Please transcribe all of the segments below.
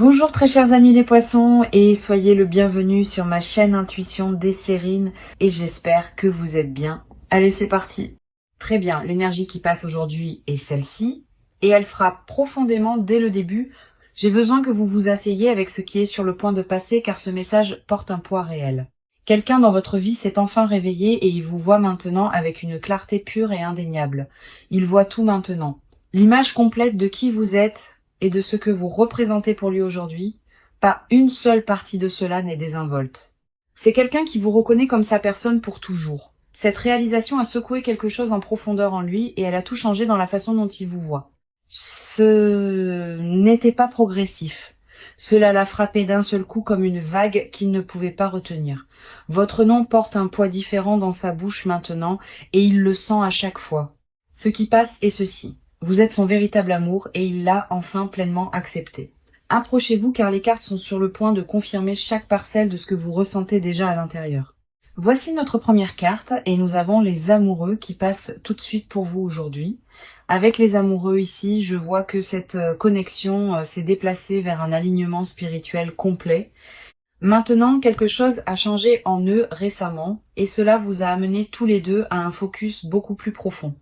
Bonjour très chers amis les poissons et soyez le bienvenu sur ma chaîne Intuition Desserine et j'espère que vous êtes bien. Allez, c'est parti. Très bien, l'énergie qui passe aujourd'hui est celle-ci et elle frappe profondément dès le début. J'ai besoin que vous vous asseyez avec ce qui est sur le point de passer car ce message porte un poids réel. Quelqu'un dans votre vie s'est enfin réveillé et il vous voit maintenant avec une clarté pure et indéniable. Il voit tout maintenant. L'image complète de qui vous êtes et de ce que vous représentez pour lui aujourd'hui, pas une seule partie de cela n'est désinvolte. C'est quelqu'un qui vous reconnaît comme sa personne pour toujours. Cette réalisation a secoué quelque chose en profondeur en lui et elle a tout changé dans la façon dont il vous voit. Ce n'était pas progressif. Cela l'a frappé d'un seul coup comme une vague qu'il ne pouvait pas retenir. Votre nom porte un poids différent dans sa bouche maintenant et il le sent à chaque fois. Ce qui passe est ceci. Vous êtes son véritable amour et il l'a enfin pleinement accepté. Approchez-vous car les cartes sont sur le point de confirmer chaque parcelle de ce que vous ressentez déjà à l'intérieur. Voici notre première carte et nous avons les amoureux qui passent tout de suite pour vous aujourd'hui. Avec les amoureux ici, je vois que cette connexion s'est déplacée vers un alignement spirituel complet. Maintenant, quelque chose a changé en eux récemment et cela vous a amené tous les deux à un focus beaucoup plus profond.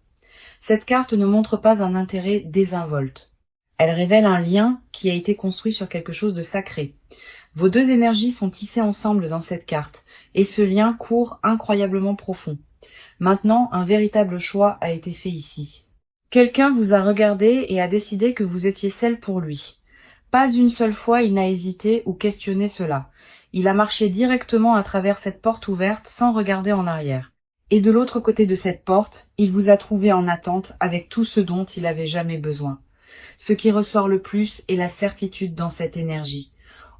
Cette carte ne montre pas un intérêt désinvolte. Elle révèle un lien qui a été construit sur quelque chose de sacré. Vos deux énergies sont tissées ensemble dans cette carte, et ce lien court incroyablement profond. Maintenant, un véritable choix a été fait ici. Quelqu'un vous a regardé et a décidé que vous étiez celle pour lui. Pas une seule fois il n'a hésité ou questionné cela. Il a marché directement à travers cette porte ouverte sans regarder en arrière. Et de l'autre côté de cette porte, il vous a trouvé en attente avec tout ce dont il avait jamais besoin. Ce qui ressort le plus est la certitude dans cette énergie.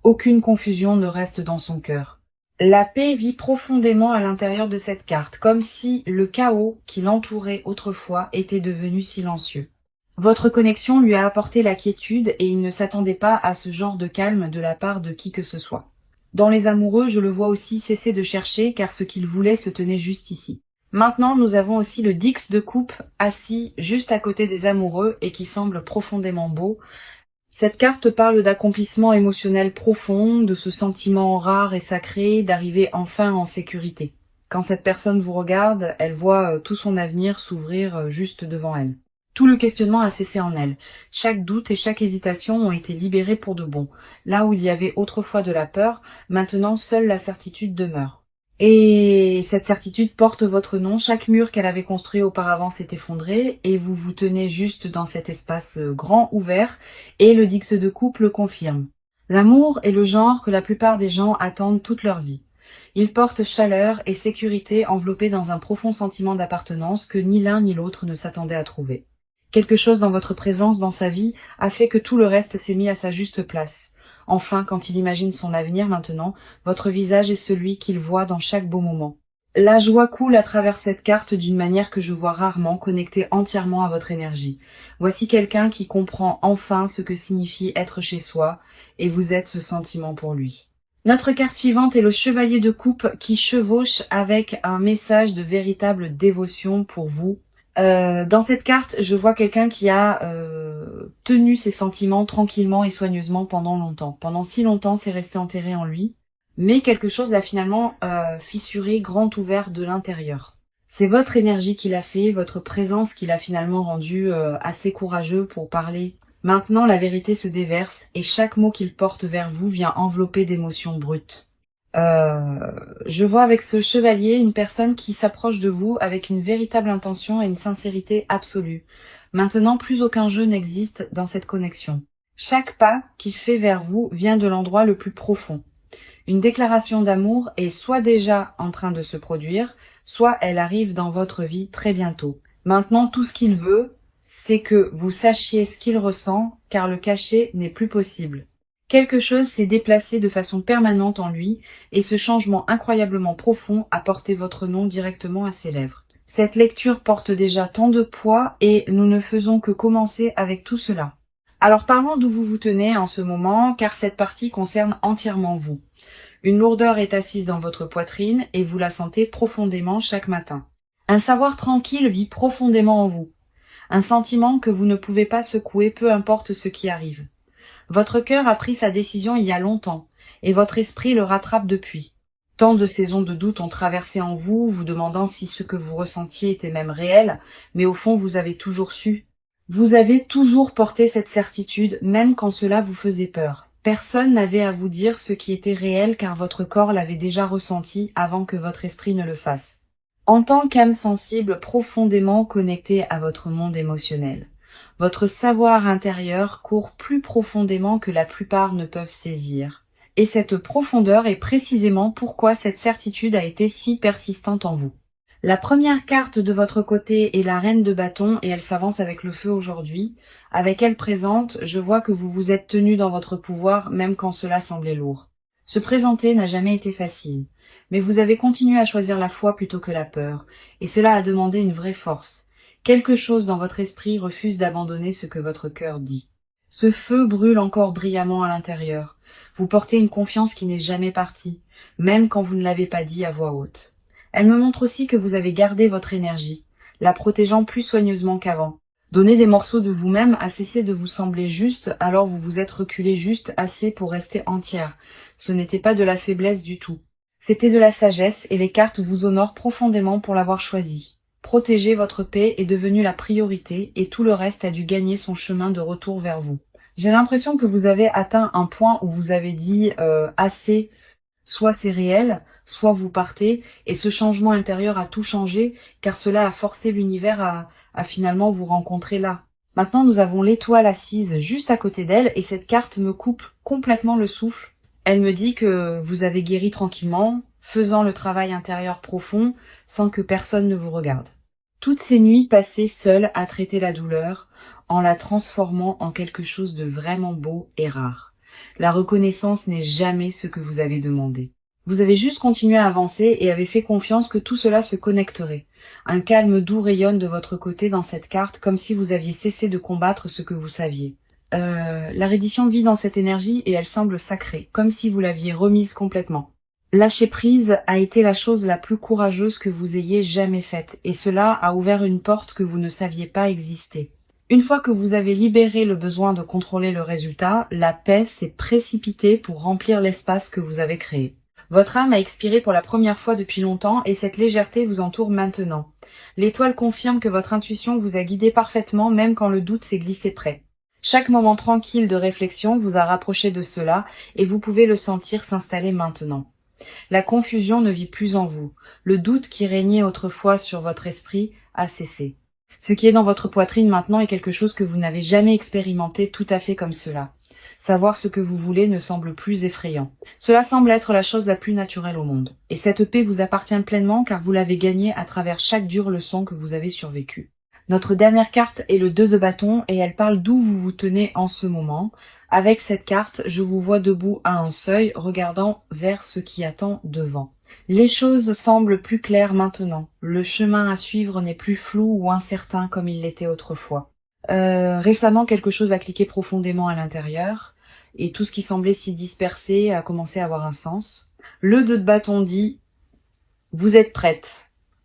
Aucune confusion ne reste dans son cœur. La paix vit profondément à l'intérieur de cette carte, comme si le chaos qui l'entourait autrefois était devenu silencieux. Votre connexion lui a apporté la quiétude et il ne s'attendait pas à ce genre de calme de la part de qui que ce soit. Dans les amoureux, je le vois aussi cesser de chercher car ce qu'il voulait se tenait juste ici. Maintenant, nous avons aussi le Dix de coupe assis juste à côté des amoureux et qui semble profondément beau. Cette carte parle d'accomplissement émotionnel profond, de ce sentiment rare et sacré d'arriver enfin en sécurité. Quand cette personne vous regarde, elle voit tout son avenir s'ouvrir juste devant elle. Tout le questionnement a cessé en elle. Chaque doute et chaque hésitation ont été libérés pour de bon. Là où il y avait autrefois de la peur, maintenant seule la certitude demeure. Et cette certitude porte votre nom. Chaque mur qu'elle avait construit auparavant s'est effondré et vous vous tenez juste dans cet espace grand ouvert et le Dix de coupe le confirme. L'amour est le genre que la plupart des gens attendent toute leur vie. Il porte chaleur et sécurité enveloppés dans un profond sentiment d'appartenance que ni l'un ni l'autre ne s'attendait à trouver. Quelque chose dans votre présence dans sa vie a fait que tout le reste s'est mis à sa juste place. Enfin, quand il imagine son avenir maintenant, votre visage est celui qu'il voit dans chaque beau moment. La joie coule à travers cette carte d'une manière que je vois rarement, connectée entièrement à votre énergie. Voici quelqu'un qui comprend enfin ce que signifie être chez soi, et vous êtes ce sentiment pour lui. Notre carte suivante est le Chevalier de coupe qui chevauche avec un message de véritable dévotion pour vous. Dans cette carte, je vois quelqu'un qui a tenu ses sentiments tranquillement et soigneusement pendant longtemps. Pendant si longtemps, c'est resté enterré en lui. Mais quelque chose l'a finalement fissuré, grand ouvert de l'intérieur. C'est votre énergie qui l'a fait, votre présence qui l'a finalement rendu assez courageux pour parler. Maintenant, la vérité se déverse et chaque mot qu'il porte vers vous vient envelopper d'émotions brutes. Je vois avec ce chevalier une personne qui s'approche de vous avec une véritable intention et une sincérité absolue. Maintenant, plus aucun jeu n'existe dans cette connexion. Chaque pas qu'il fait vers vous vient de l'endroit le plus profond. Une déclaration d'amour est soit déjà en train de se produire, soit elle arrive dans votre vie très bientôt. Maintenant, tout ce qu'il veut, c'est que vous sachiez ce qu'il ressent, car le cacher n'est plus possible. Quelque chose s'est déplacé de façon permanente en lui, et ce changement incroyablement profond a porté votre nom directement à ses lèvres. Cette lecture porte déjà tant de poids, et nous ne faisons que commencer avec tout cela. Alors parlons d'où vous vous tenez en ce moment, car cette partie concerne entièrement vous. Une lourdeur est assise dans votre poitrine, et vous la sentez profondément chaque matin. Un savoir tranquille vit profondément en vous. Un sentiment que vous ne pouvez pas secouer, peu importe ce qui arrive. Votre cœur a pris sa décision il y a longtemps, et votre esprit le rattrape depuis. Tant de saisons de doute ont traversé en vous, vous demandant si ce que vous ressentiez était même réel, mais au fond vous avez toujours su. Vous avez toujours porté cette certitude, même quand cela vous faisait peur. Personne n'avait à vous dire ce qui était réel car votre corps l'avait déjà ressenti avant que votre esprit ne le fasse. En tant qu'âme sensible profondément connectée à votre monde émotionnel, votre savoir intérieur court plus profondément que la plupart ne peuvent saisir. Et cette profondeur est précisément pourquoi cette certitude a été si persistante en vous. La première carte de votre côté est la reine de bâton et elle s'avance avec le feu aujourd'hui. Avec elle présente, je vois que vous vous êtes tenu dans votre pouvoir même quand cela semblait lourd. Se présenter n'a jamais été facile, mais vous avez continué à choisir la foi plutôt que la peur, et cela a demandé une vraie force. Quelque chose dans votre esprit refuse d'abandonner ce que votre cœur dit. Ce feu brûle encore brillamment à l'intérieur. Vous portez une confiance qui n'est jamais partie, même quand vous ne l'avez pas dit à voix haute. Elle me montre aussi que vous avez gardé votre énergie, la protégeant plus soigneusement qu'avant. Donner des morceaux de vous-même a cessé de vous sembler juste, alors vous vous êtes reculé juste assez pour rester entière. Ce n'était pas de la faiblesse du tout. C'était de la sagesse et les cartes vous honorent profondément pour l'avoir choisi. Protéger votre paix est devenu la priorité et tout le reste a dû gagner son chemin de retour vers vous. J'ai l'impression que vous avez atteint un point où vous avez dit assez, soit c'est réel, soit vous partez, et ce changement intérieur a tout changé, car cela a forcé l'univers à finalement vous rencontrer là. Maintenant nous avons l'étoile assise juste à côté d'elle, et cette carte me coupe complètement le souffle. Elle me dit que vous avez guéri tranquillement, faisant le travail intérieur profond, sans que personne ne vous regarde. Toutes ces nuits passées seules à traiter la douleur, en la transformant en quelque chose de vraiment beau et rare. La reconnaissance n'est jamais ce que vous avez demandé. Vous avez juste continué à avancer et avez fait confiance que tout cela se connecterait. Un calme doux rayonne de votre côté dans cette carte, comme si vous aviez cessé de combattre ce que vous saviez. La reddition vit dans cette énergie et elle semble sacrée, comme si vous l'aviez remise complètement. Lâcher prise a été la chose la plus courageuse que vous ayez jamais faite, et cela a ouvert une porte que vous ne saviez pas exister. Une fois que vous avez libéré le besoin de contrôler le résultat, la paix s'est précipitée pour remplir l'espace que vous avez créé. Votre âme a expiré pour la première fois depuis longtemps et cette légèreté vous entoure maintenant. L'étoile confirme que votre intuition vous a guidé parfaitement même quand le doute s'est glissé près. Chaque moment tranquille de réflexion vous a rapproché de cela et vous pouvez le sentir s'installer maintenant. La confusion ne vit plus en vous. Le doute qui régnait autrefois sur votre esprit a cessé. Ce qui est dans votre poitrine maintenant est quelque chose que vous n'avez jamais expérimenté tout à fait comme cela. Savoir ce que vous voulez ne semble plus effrayant. Cela semble être la chose la plus naturelle au monde. Et cette paix vous appartient pleinement car vous l'avez gagnée à travers chaque dure leçon que vous avez survécue. Notre dernière carte est le 2 de bâton et elle parle d'où vous vous tenez en ce moment. Avec cette carte, je vous vois debout à un seuil, regardant vers ce qui attend devant. Les choses semblent plus claires maintenant. Le chemin à suivre n'est plus flou ou incertain comme il l'était autrefois. Récemment, quelque chose a cliqué profondément à l'intérieur et tout ce qui semblait si dispersé a commencé à avoir un sens. Le 2 de bâton dit « Vous êtes prête ».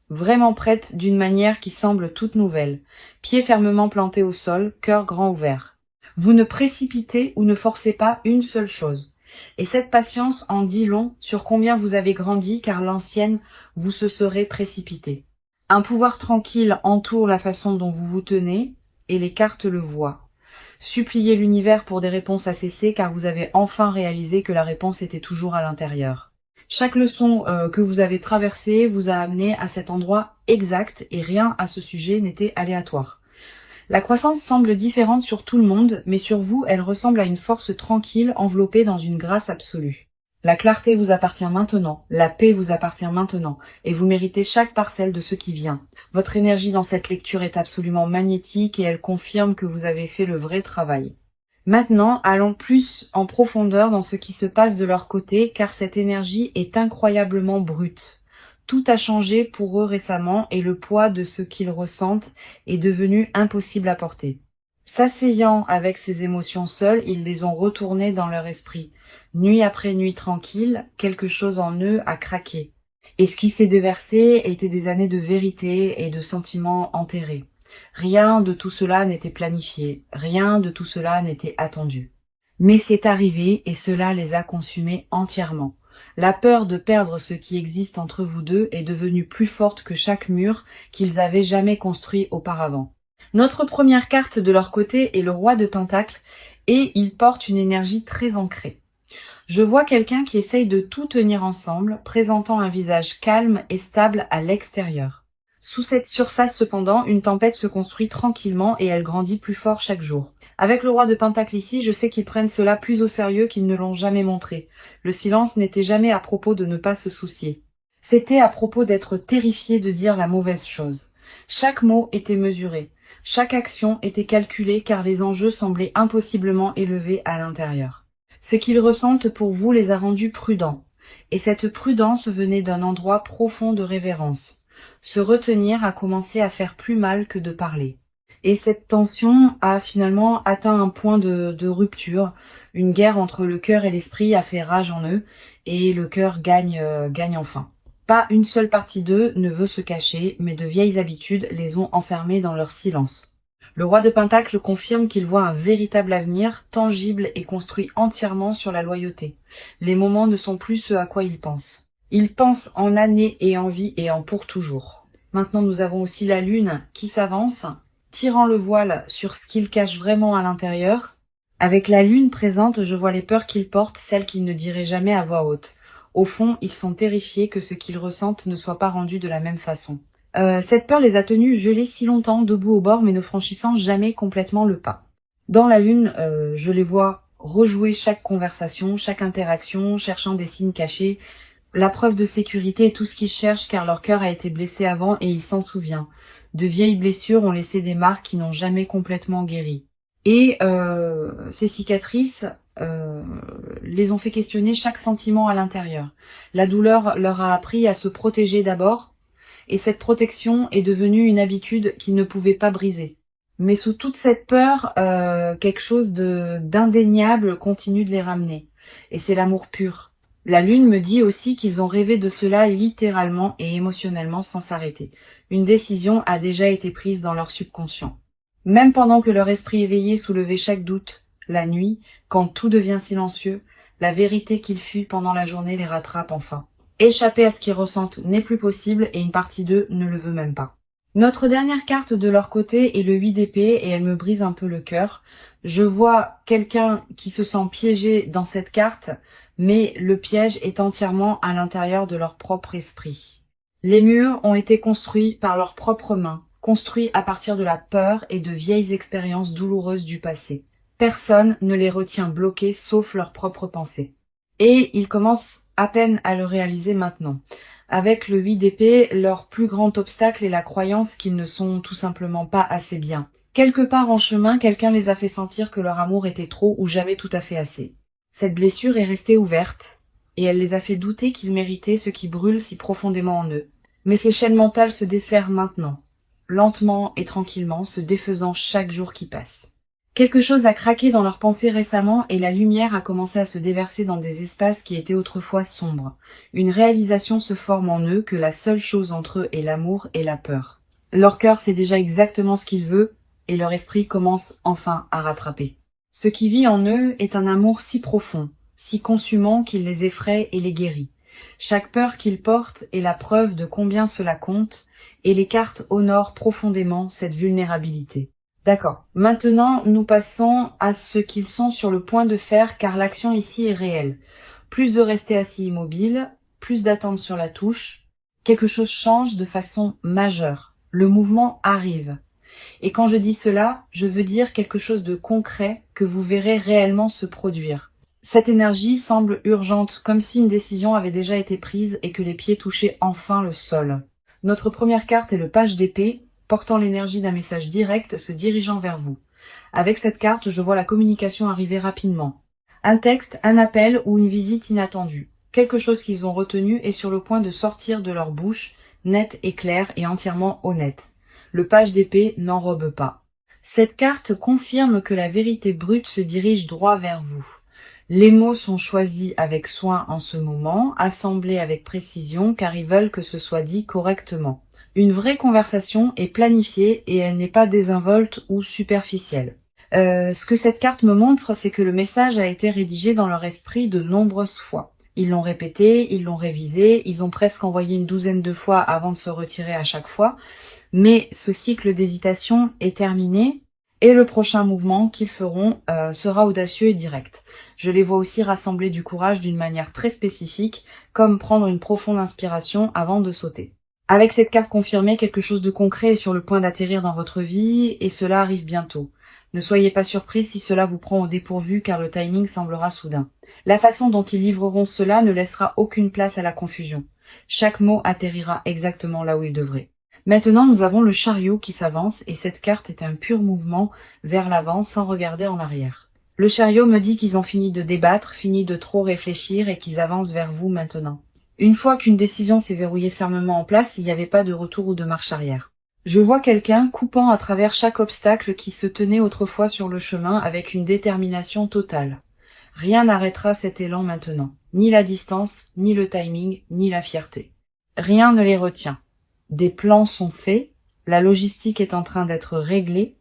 Vraiment prête d'une manière qui semble toute nouvelle. Pieds fermement plantés au sol, cœur grand ouvert. Vous ne précipitez ou ne forcez pas une seule chose. Et cette patience en dit long sur combien vous avez grandi car l'ancienne vous se serait précipité. Un pouvoir tranquille entoure la façon dont vous vous tenez et les cartes le voient. Suppliez l'univers pour des réponses à cesser car vous avez enfin réalisé que la réponse était toujours à l'intérieur. Chaque leçon que vous avez traversée vous a amené à cet endroit exact et rien à ce sujet n'était aléatoire. La croissance semble différente sur tout le monde, mais sur vous, elle ressemble à une force tranquille enveloppée dans une grâce absolue. La clarté vous appartient maintenant, la paix vous appartient maintenant, et vous méritez chaque parcelle de ce qui vient. Votre énergie dans cette lecture est absolument magnétique et elle confirme que vous avez fait le vrai travail. Maintenant, allons plus en profondeur dans ce qui se passe de leur côté, car cette énergie est incroyablement brute. Tout a changé pour eux récemment et le poids de ce qu'ils ressentent est devenu impossible à porter. S'asseyant avec ces émotions seules, ils les ont retournées dans leur esprit. Nuit après nuit tranquille, quelque chose en eux a craqué. Et ce qui s'est déversé était des années de vérité et de sentiments enterrés. Rien de tout cela n'était planifié, rien de tout cela n'était attendu. Mais c'est arrivé et cela les a consumés entièrement. La peur de perdre ce qui existe entre vous deux est devenue plus forte que chaque mur qu'ils avaient jamais construit auparavant. Notre première carte de leur côté est le roi de Pentacles et il porte une énergie très ancrée. Je vois quelqu'un qui essaye de tout tenir ensemble, présentant un visage calme et stable à l'extérieur. Sous cette surface cependant, une tempête se construit tranquillement et elle grandit plus fort chaque jour. Avec le roi de Pentacle ici, je sais qu'ils prennent cela plus au sérieux qu'ils ne l'ont jamais montré. Le silence n'était jamais à propos de ne pas se soucier. C'était à propos d'être terrifié de dire la mauvaise chose. Chaque mot était mesuré. Chaque action était calculée car les enjeux semblaient impossiblement élevés à l'intérieur. Ce qu'ils ressentent pour vous les a rendus prudents. Et cette prudence venait d'un endroit profond de révérence. Se retenir a commencé à faire plus mal que de parler. Et cette tension a finalement atteint un point de rupture. Une guerre entre le cœur et l'esprit a fait rage en eux, et le cœur gagne enfin. Pas une seule partie d'eux ne veut se cacher, mais de vieilles habitudes les ont enfermés dans leur silence. Le roi de Pentacle confirme qu'il voit un véritable avenir, tangible et construit entièrement sur la loyauté. Les moments ne sont plus ce à quoi il pense. Il pense en années et en vie et en pour toujours. Maintenant nous avons aussi la lune qui s'avance, tirant le voile sur ce qu'il cache vraiment à l'intérieur. Avec la lune présente, je vois les peurs qu'ils portent, celles qu'ils ne diraient jamais à voix haute. Au fond, ils sont terrifiés que ce qu'ils ressentent ne soit pas rendu de la même façon. Cette peur les a tenus gelés si longtemps, debout au bord, mais ne franchissant jamais complètement le pas. Dans la lune, je les vois rejouer chaque conversation, chaque interaction, cherchant des signes cachés. La preuve de sécurité est tout ce qu'ils cherchent car leur cœur a été blessé avant et il s'en souvient. De vieilles blessures ont laissé des marques qui n'ont jamais complètement guéri. Et ces cicatrices les ont fait questionner chaque sentiment à l'intérieur. La douleur leur a appris à se protéger d'abord, et cette protection est devenue une habitude qu'ils ne pouvaient pas briser. Mais sous toute cette peur, quelque chose d'indéniable continue de les ramener. Et c'est l'amour pur. La lune me dit aussi qu'ils ont rêvé de cela littéralement et émotionnellement sans s'arrêter. Une décision a déjà été prise dans leur subconscient. Même pendant que leur esprit éveillé soulevait chaque doute, la nuit, quand tout devient silencieux, la vérité qu'ils fuient pendant la journée les rattrape enfin. Échapper à ce qu'ils ressentent n'est plus possible et une partie d'eux ne le veut même pas. Notre dernière carte de leur côté est le 8 d'épée et elle me brise un peu le cœur. Je vois quelqu'un qui se sent piégé dans cette carte, mais le piège est entièrement à l'intérieur de leur propre esprit. Les murs ont été construits par leurs propres mains, construits à partir de la peur et de vieilles expériences douloureuses du passé. Personne ne les retient bloqués sauf leurs propres pensées. Et ils commencent à peine à le réaliser maintenant. Avec le 8 d'épée, leur plus grand obstacle est la croyance qu'ils ne sont tout simplement pas assez bien. Quelque part en chemin, quelqu'un les a fait sentir que leur amour était trop ou jamais tout à fait assez. Cette blessure est restée ouverte, et elle les a fait douter qu'ils méritaient ce qui brûle si profondément en eux. Mais ces chaînes mentales se desserrent maintenant, lentement et tranquillement, se défaisant chaque jour qui passe. Quelque chose a craqué dans leurs pensées récemment et la lumière a commencé à se déverser dans des espaces qui étaient autrefois sombres. Une réalisation se forme en eux que la seule chose entre eux est l'amour et la peur. Leur cœur sait déjà exactement ce qu'il veut et leur esprit commence enfin à rattraper. Ce qui vit en eux est un amour si profond, si consumant qu'il les effraie et les guérit. Chaque peur qu'ils portent est la preuve de combien cela compte et les cartes honorent profondément cette vulnérabilité. D'accord. Maintenant, nous passons à ce qu'ils sont sur le point de faire car l'action ici est réelle. Plus de rester assis immobile, plus d'attendre sur la touche. Quelque chose change de façon majeure. Le mouvement arrive. Et quand je dis cela, je veux dire quelque chose de concret que vous verrez réellement se produire. Cette énergie semble urgente, comme si une décision avait déjà été prise et que les pieds touchaient enfin le sol. Notre première carte est le page d'épée, portant l'énergie d'un message direct se dirigeant vers vous. Avec cette carte, je vois la communication arriver rapidement. Un texte, un appel ou une visite inattendue. Quelque chose qu'ils ont retenu est sur le point de sortir de leur bouche, net et clair et entièrement honnête. Le page d'épée n'enrobe pas. Cette carte confirme que la vérité brute se dirige droit vers vous. Les mots sont choisis avec soin en ce moment, assemblés avec précision car ils veulent que ce soit dit correctement. Une vraie conversation est planifiée et elle n'est pas désinvolte ou superficielle. Ce que cette carte me montre, c'est que le message a été rédigé dans leur esprit de nombreuses fois. Ils l'ont répété, ils l'ont révisé, ils ont presque envoyé une douzaine de fois avant de se retirer à chaque fois. Mais ce cycle d'hésitation est terminé et le prochain mouvement qu'ils feront sera audacieux et direct. Je les vois aussi rassembler du courage d'une manière très spécifique, comme prendre une profonde inspiration avant de sauter. Avec cette carte confirmée, quelque chose de concret est sur le point d'atterrir dans votre vie et cela arrive bientôt. Ne soyez pas surpris si cela vous prend au dépourvu car le timing semblera soudain. La façon dont ils livreront cela ne laissera aucune place à la confusion. Chaque mot atterrira exactement là où il devrait. Maintenant, nous avons le chariot qui s'avance et cette carte est un pur mouvement vers l'avant sans regarder en arrière. Le chariot me dit qu'ils ont fini de débattre, fini de trop réfléchir et qu'ils avancent vers vous maintenant. Une fois qu'une décision s'est verrouillée fermement en place, il n'y avait pas de retour ou de marche arrière. Je vois quelqu'un coupant à travers chaque obstacle qui se tenait autrefois sur le chemin avec une détermination totale. Rien n'arrêtera cet élan maintenant, ni la distance, ni le timing, ni la fierté. Rien ne les retient. Des plans sont faits, la logistique est en train d'être réglée,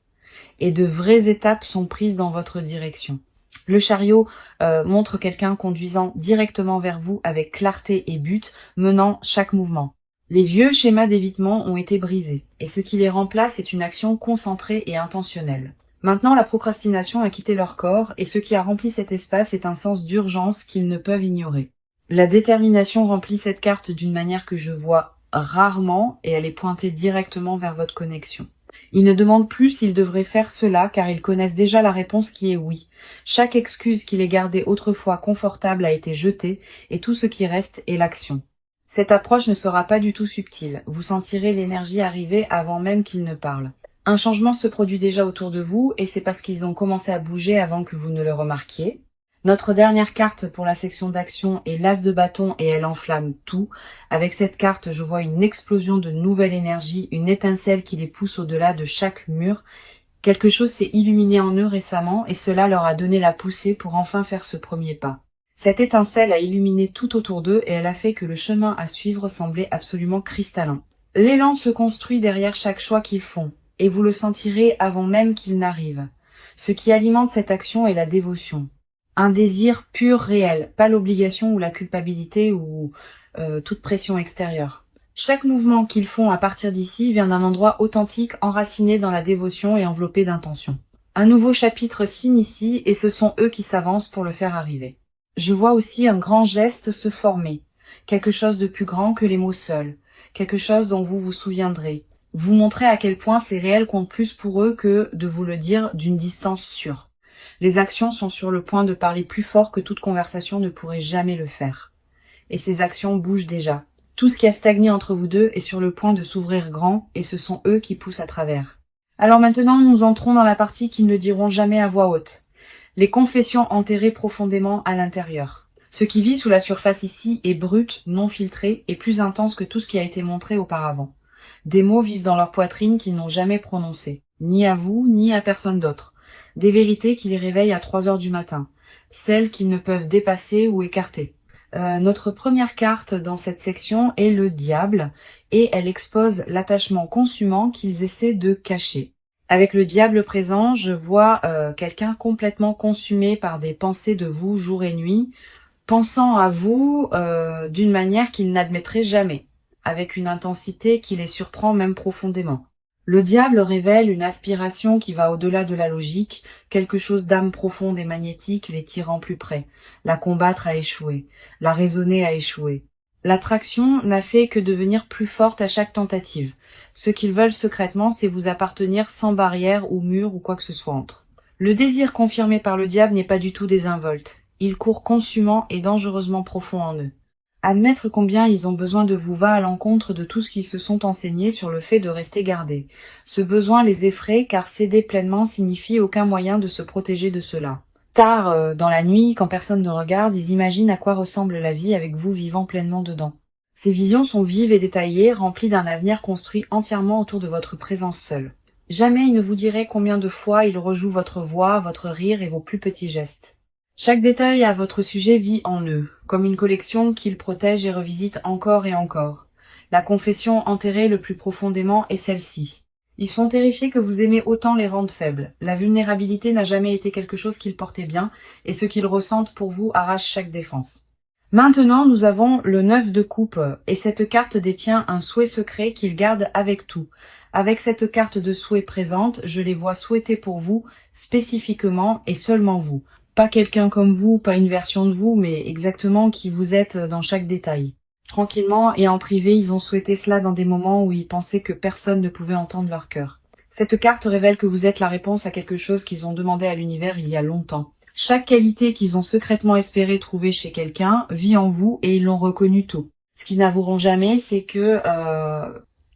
et de vraies étapes sont prises dans votre direction. Le chariot montre quelqu'un conduisant directement vers vous avec clarté et but, menant chaque mouvement. Les vieux schémas d'évitement ont été brisés, et ce qui les remplace est une action concentrée et intentionnelle. Maintenant, la procrastination a quitté leur corps, et ce qui a rempli cet espace est un sens d'urgence qu'ils ne peuvent ignorer. La détermination remplit cette carte d'une manière que je vois rarement, et elle est pointée directement vers votre connexion. Ils ne demandent plus s'ils devraient faire cela, car ils connaissent déjà la réponse qui est oui. Chaque excuse qui les gardait autrefois confortable a été jetée, et tout ce qui reste est l'action. Cette approche ne sera pas du tout subtile. Vous sentirez l'énergie arriver avant même qu'ils ne parlent. Un changement se produit déjà autour de vous, et c'est parce qu'ils ont commencé à bouger avant que vous ne le remarquiez. Notre dernière carte pour la section d'action est l'As de bâton et elle enflamme tout. Avec cette carte, je vois une explosion de nouvelle énergie, une étincelle qui les pousse au-delà de chaque mur. Quelque chose s'est illuminé en eux récemment et cela leur a donné la poussée pour enfin faire ce premier pas. Cette étincelle a illuminé tout autour d'eux et elle a fait que le chemin à suivre semblait absolument cristallin. L'élan se construit derrière chaque choix qu'ils font et vous le sentirez avant même qu'il n'arrive. Ce qui alimente cette action est la dévotion. Un désir pur réel, pas l'obligation ou la culpabilité ou toute pression extérieure. Chaque mouvement qu'ils font à partir d'ici vient d'un endroit authentique, enraciné dans la dévotion et enveloppé d'intention. Un nouveau chapitre s'initie et ce sont eux qui s'avancent pour le faire arriver. Je vois aussi un grand geste se former, quelque chose de plus grand que les mots seuls, quelque chose dont vous vous souviendrez. Vous montrez à quel point ces réels comptent plus pour eux que de vous le dire d'une distance sûre. Les actions sont sur le point de parler plus fort que toute conversation ne pourrait jamais le faire. Et ces actions bougent déjà. Tout ce qui a stagné entre vous deux est sur le point de s'ouvrir grand, et ce sont eux qui poussent à travers. Alors maintenant, nous entrons dans la partie qu'ils ne diront jamais à voix haute. Les confessions enterrées profondément à l'intérieur. Ce qui vit sous la surface ici est brut, non filtré, et plus intense que tout ce qui a été montré auparavant. Des mots vivent dans leur poitrine qu'ils n'ont jamais prononcés, ni à vous, ni à personne d'autre. Des vérités qui les réveillent à 3 heures du matin, celles qu'ils ne peuvent dépasser ou écarter. Notre première carte dans cette section est le diable, et elle expose l'attachement consumant qu'ils essaient de cacher. Avec le diable présent, je vois quelqu'un complètement consumé par des pensées de vous jour et nuit, pensant à vous d'une manière qu'ils n'admettraient jamais, avec une intensité qui les surprend même profondément. Le diable révèle une aspiration qui va au-delà de la logique, quelque chose d'âme profonde et magnétique les tirant plus près. La combattre a échoué, la raisonner a échoué. L'attraction n'a fait que devenir plus forte à chaque tentative. Ce qu'ils veulent secrètement, c'est vous appartenir sans barrière ou mur ou quoi que ce soit entre. Le désir confirmé par le diable n'est pas du tout désinvolte. Il court consumant et dangereusement profond en eux. Admettre combien ils ont besoin de vous va à l'encontre de tout ce qu'ils se sont enseignés sur le fait de rester gardés. Ce besoin les effraie car céder pleinement signifie aucun moyen de se protéger de cela. Tard, dans la nuit, quand personne ne regarde, ils imaginent à quoi ressemble la vie avec vous vivant pleinement dedans. Ces visions sont vives et détaillées, remplies d'un avenir construit entièrement autour de votre présence seule. Jamais ils ne vous diraient combien de fois ils rejouent votre voix, votre rire et vos plus petits gestes. Chaque détail à votre sujet vit en eux, comme une collection qu'ils protègent et revisitent encore et encore. La confession enterrée le plus profondément est celle-ci. Ils sont terrifiés que vous aimez autant les rendre faibles. La vulnérabilité n'a jamais été quelque chose qu'ils portaient bien, et ce qu'ils ressentent pour vous arrache chaque défense. Maintenant, nous avons le 9 de coupe, et cette carte détient un souhait secret qu'ils gardent avec tout. Avec cette carte de souhait présente, je les vois souhaiter pour vous, spécifiquement et seulement vous. Pas quelqu'un comme vous, pas une version de vous, mais exactement qui vous êtes dans chaque détail. Tranquillement et en privé, ils ont souhaité cela dans des moments où ils pensaient que personne ne pouvait entendre leur cœur. Cette carte révèle que vous êtes la réponse à quelque chose qu'ils ont demandé à l'univers il y a longtemps. Chaque qualité qu'ils ont secrètement espéré trouver chez quelqu'un vit en vous et ils l'ont reconnu tôt. Ce qu'ils n'avoueront jamais, c'est que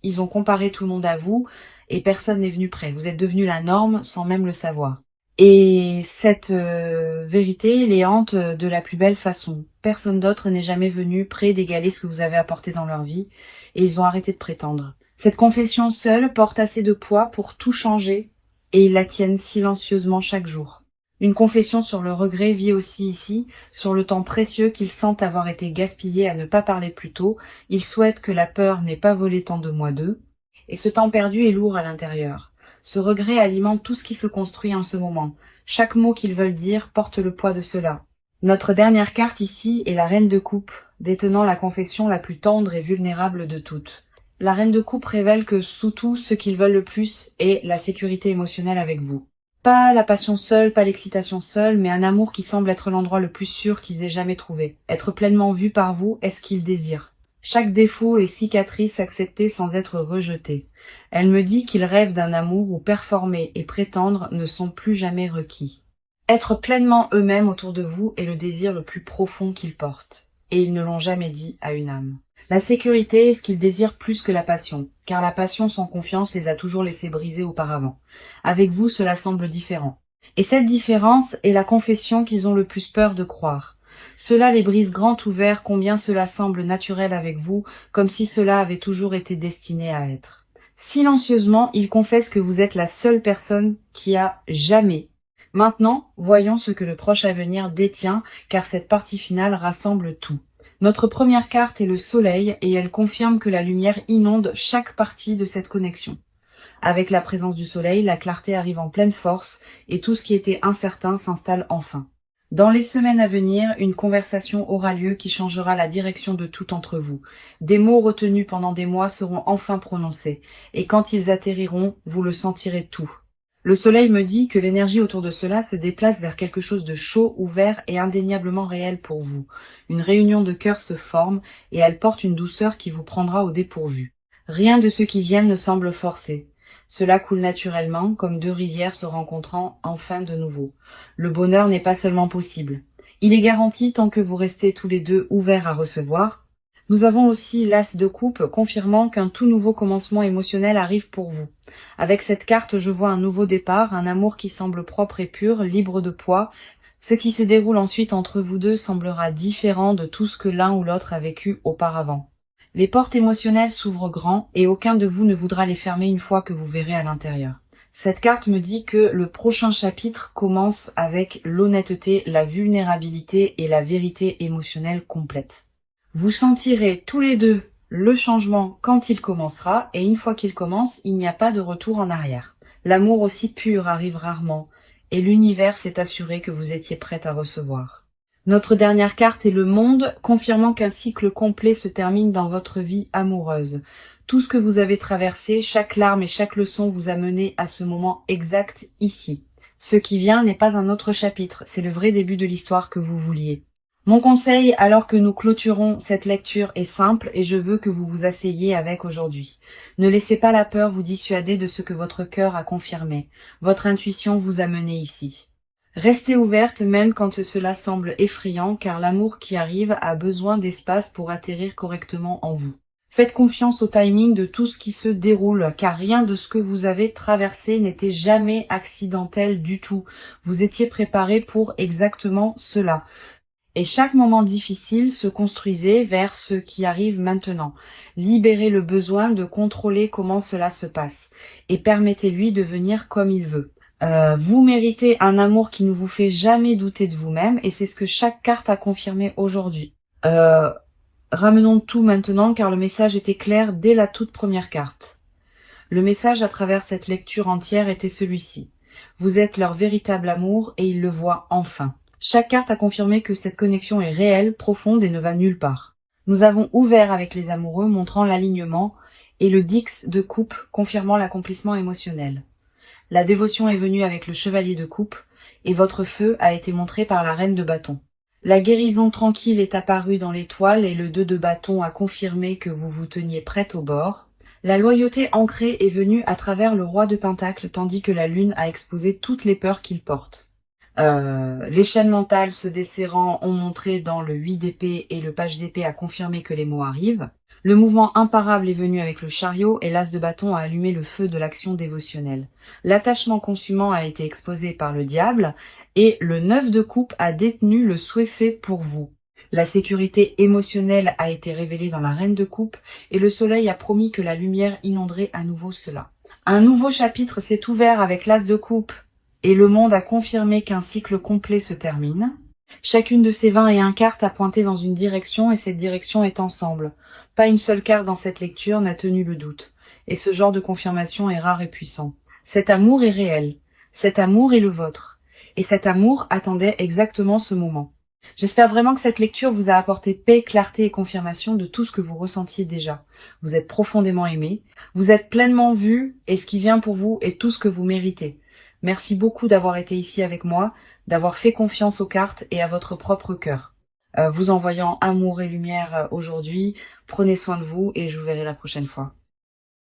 ils ont comparé tout le monde à vous et personne n'est venu près. Vous êtes devenu la norme sans même le savoir. Et cette vérité les hante de la plus belle façon. Personne d'autre n'est jamais venu près d'égaler ce que vous avez apporté dans leur vie, et ils ont arrêté de prétendre. Cette confession seule porte assez de poids pour tout changer, et ils la tiennent silencieusement chaque jour. Une confession sur le regret vit aussi ici, sur le temps précieux qu'ils sentent avoir été gaspillé à ne pas parler plus tôt. Ils souhaitent que la peur n'ait pas volé tant de mois d'eux, et ce temps perdu est lourd à l'intérieur. Ce regret alimente tout ce qui se construit en ce moment. Chaque mot qu'ils veulent dire porte le poids de cela. Notre dernière carte ici est la Reine de Coupe, détenant la confession la plus tendre et vulnérable de toutes. La Reine de Coupe révèle que sous tout, ce qu'ils veulent le plus est la sécurité émotionnelle avec vous. Pas la passion seule, pas l'excitation seule, mais un amour qui semble être l'endroit le plus sûr qu'ils aient jamais trouvé. Être pleinement vu par vous est ce qu'ils désirent. Chaque défaut et cicatrice acceptée sans être rejetée. Elle me dit qu'ils rêvent d'un amour où performer et prétendre ne sont plus jamais requis. Être pleinement eux-mêmes autour de vous est le désir le plus profond qu'ils portent. Et ils ne l'ont jamais dit à une âme. La sécurité est ce qu'ils désirent plus que la passion, car la passion sans confiance les a toujours laissés briser auparavant. Avec vous, cela semble différent. Et cette différence est la confession qu'ils ont le plus peur de croire. Cela les brise grand ouverts combien cela semble naturel avec vous, comme si cela avait toujours été destiné à être. Silencieusement, ils confessent que vous êtes la seule personne qui a jamais. Maintenant, voyons ce que le proche avenir détient, car cette partie finale rassemble tout. Notre première carte est le soleil et elle confirme que la lumière inonde chaque partie de cette connexion. Avec la présence du soleil, la clarté arrive en pleine force et tout ce qui était incertain s'installe enfin. Dans les semaines à venir, une conversation aura lieu qui changera la direction de tout entre vous. Des mots retenus pendant des mois seront enfin prononcés, et quand ils atterriront, vous le sentirez tout. Le soleil me dit que l'énergie autour de cela se déplace vers quelque chose de chaud, ouvert et indéniablement réel pour vous. Une réunion de cœurs se forme, et elle porte une douceur qui vous prendra au dépourvu. Rien de ce qui vient ne semble forcé. Cela coule naturellement, comme deux rivières se rencontrant enfin de nouveau. Le bonheur n'est pas seulement possible. Il est garanti tant que vous restez tous les deux ouverts à recevoir. Nous avons aussi l'As de coupe, confirmant qu'un tout nouveau commencement émotionnel arrive pour vous. Avec cette carte, je vois un nouveau départ, un amour qui semble propre et pur, libre de poids. Ce qui se déroule ensuite entre vous deux semblera différent de tout ce que l'un ou l'autre a vécu auparavant. Les portes émotionnelles s'ouvrent grand et aucun de vous ne voudra les fermer une fois que vous verrez à l'intérieur. Cette carte me dit que le prochain chapitre commence avec l'honnêteté, la vulnérabilité et la vérité émotionnelle complète. Vous sentirez tous les deux le changement quand il commencera et une fois qu'il commence, il n'y a pas de retour en arrière. L'amour aussi pur arrive rarement et l'univers s'est assuré que vous étiez prête à recevoir. Notre dernière carte est le monde, confirmant qu'un cycle complet se termine dans votre vie amoureuse. Tout ce que vous avez traversé, chaque larme et chaque leçon vous a mené à ce moment exact ici. Ce qui vient n'est pas un autre chapitre, c'est le vrai début de l'histoire que vous vouliez. Mon conseil, alors que nous clôturons cette lecture, est simple et je veux que vous vous asseyiez avec aujourd'hui. Ne laissez pas la peur vous dissuader de ce que votre cœur a confirmé. Votre intuition vous a mené ici. Restez ouverte même quand cela semble effrayant, car l'amour qui arrive a besoin d'espace pour atterrir correctement en vous. Faites confiance au timing de tout ce qui se déroule, car rien de ce que vous avez traversé n'était jamais accidentel du tout. Vous étiez préparé pour exactement cela. Et chaque moment difficile se construisait vers ce qui arrive maintenant. Libérez le besoin de contrôler comment cela se passe, et permettez-lui de venir comme il veut. Vous méritez un amour qui ne vous fait jamais douter de vous-même et c'est ce que chaque carte a confirmé aujourd'hui. Ramenons tout maintenant car le message était clair dès la toute première carte. Le message à travers cette lecture entière était celui-ci. Vous êtes leur véritable amour et ils le voient enfin. Chaque carte a confirmé que cette connexion est réelle, profonde et ne va nulle part. Nous avons ouvert avec les amoureux, montrant l'alignement, et le Dix de coupe, confirmant l'accomplissement émotionnel. La dévotion est venue avec le chevalier de coupe, et votre feu a été montré par la reine de bâton. La guérison tranquille est apparue dans l'étoile et le 2 de bâton a confirmé que vous vous teniez prête au bord. La loyauté ancrée est venue à travers le roi de Pentacle tandis que la lune a exposé toutes les peurs qu'il porte. Les chaînes mentales se desserrant ont montré dans le 8 d'épée et le page d'épée a confirmé que les mots arrivent. Le mouvement imparable est venu avec le chariot et l'as de bâton a allumé le feu de l'action dévotionnelle. L'attachement consumant a été exposé par le diable et le 9 de coupe a détenu le souhait fait pour vous. La sécurité émotionnelle a été révélée dans la reine de coupe et le soleil a promis que la lumière inonderait à nouveau cela. Un nouveau chapitre s'est ouvert avec l'as de coupe et le monde a confirmé qu'un cycle complet se termine. Chacune de ces 21 cartes a pointé dans une direction et cette direction est ensemble. Pas une seule carte dans cette lecture n'a tenu le doute. Et ce genre de confirmation est rare et puissant. Cet amour est réel. Cet amour est le vôtre. Et cet amour attendait exactement ce moment. J'espère vraiment que cette lecture vous a apporté paix, clarté et confirmation de tout ce que vous ressentiez déjà. Vous êtes profondément aimé. Vous êtes pleinement vu et ce qui vient pour vous est tout ce que vous méritez. Merci beaucoup d'avoir été ici avec moi, d'avoir fait confiance aux cartes et à votre propre cœur. Vous envoyant amour et lumière aujourd'hui, prenez soin de vous et je vous verrai la prochaine fois.